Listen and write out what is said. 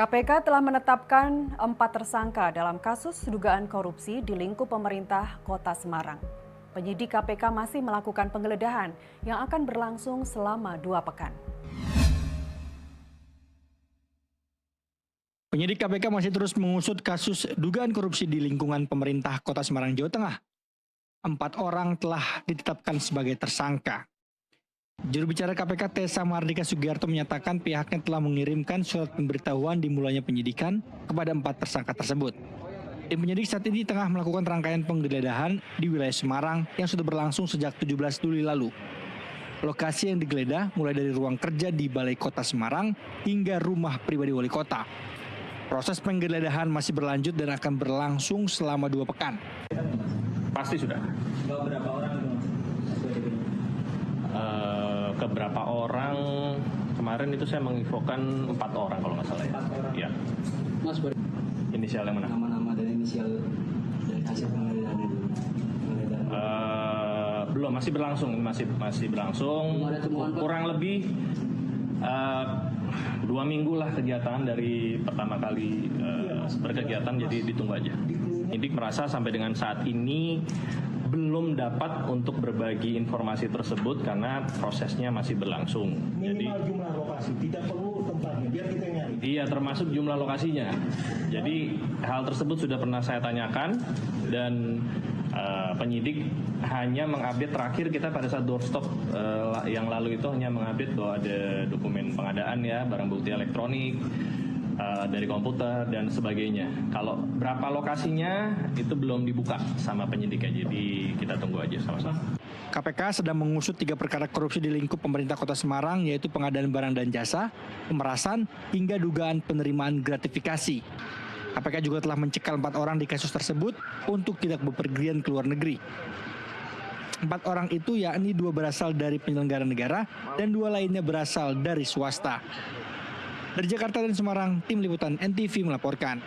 KPK telah menetapkan 4 tersangka dalam kasus dugaan korupsi di lingkup pemerintah Kota Semarang. Penyidik KPK masih melakukan penggeledahan yang akan berlangsung selama 2 pekan. Penyidik KPK masih terus mengusut kasus dugaan korupsi di lingkungan pemerintah Kota Semarang, Jawa Tengah. 4 orang telah ditetapkan sebagai tersangka. Juru bicara KPK Tessa Mardika Sugiarto menyatakan pihaknya telah mengirimkan surat pemberitahuan dimulainya penyidikan kepada 4 tersangka tersebut. Tim penyidik saat ini tengah melakukan rangkaian penggeledahan di wilayah Semarang yang sudah berlangsung sejak 17 Juli lalu. Lokasi yang digeledah mulai dari ruang kerja di Balai Kota Semarang hingga rumah pribadi wali kota. Proses penggeledahan masih berlanjut dan akan berlangsung selama 2 pekan. Pasti sudah. Berapa orang itu? Keberapa orang kemarin itu saya menginfokan 4 orang kalau nggak salah ya. 4 orang. Ya. Mas, Inisial yang mana? nama-nama dan inisial dari hasil penggeledahan itu. Belum, masih berlangsung, masih berlangsung. Belum ada temuan, Pak? Kurang lebih 2 minggu lah kegiatan dari pertama kali berkegiatan, jadi ditunggu aja. Penyidik merasa sampai dengan saat ini belum dapat untuk berbagi informasi tersebut karena prosesnya masih berlangsung. Minimal jumlah lokasi, tidak perlu tempatnya, biar kita nyari. Iya, termasuk jumlah lokasinya. Jadi hal tersebut sudah pernah saya tanyakan dan penyidik hanya mengupdate terakhir kita pada saat doorstop yang lalu itu hanya mengupdate bahwa ada dokumen pengadaan ya, barang bukti elektronik, dari komputer dan sebagainya. Kalau berapa lokasinya itu belum dibuka sama penyidik ya, jadi kita tunggu aja sama-sama. KPK sedang mengusut 3 perkara korupsi di lingkup pemerintah Kota Semarang, yaitu pengadaan barang dan jasa, pemerasan, hingga dugaan penerimaan gratifikasi. KPK juga telah mencekal 4 orang di kasus tersebut untuk tidak bepergian ke luar negeri. 4 orang itu yakni 2 berasal dari penyelenggara negara dan 2 lainnya berasal dari swasta. Dari Jakarta dan Semarang, Tim Liputan NTV melaporkan.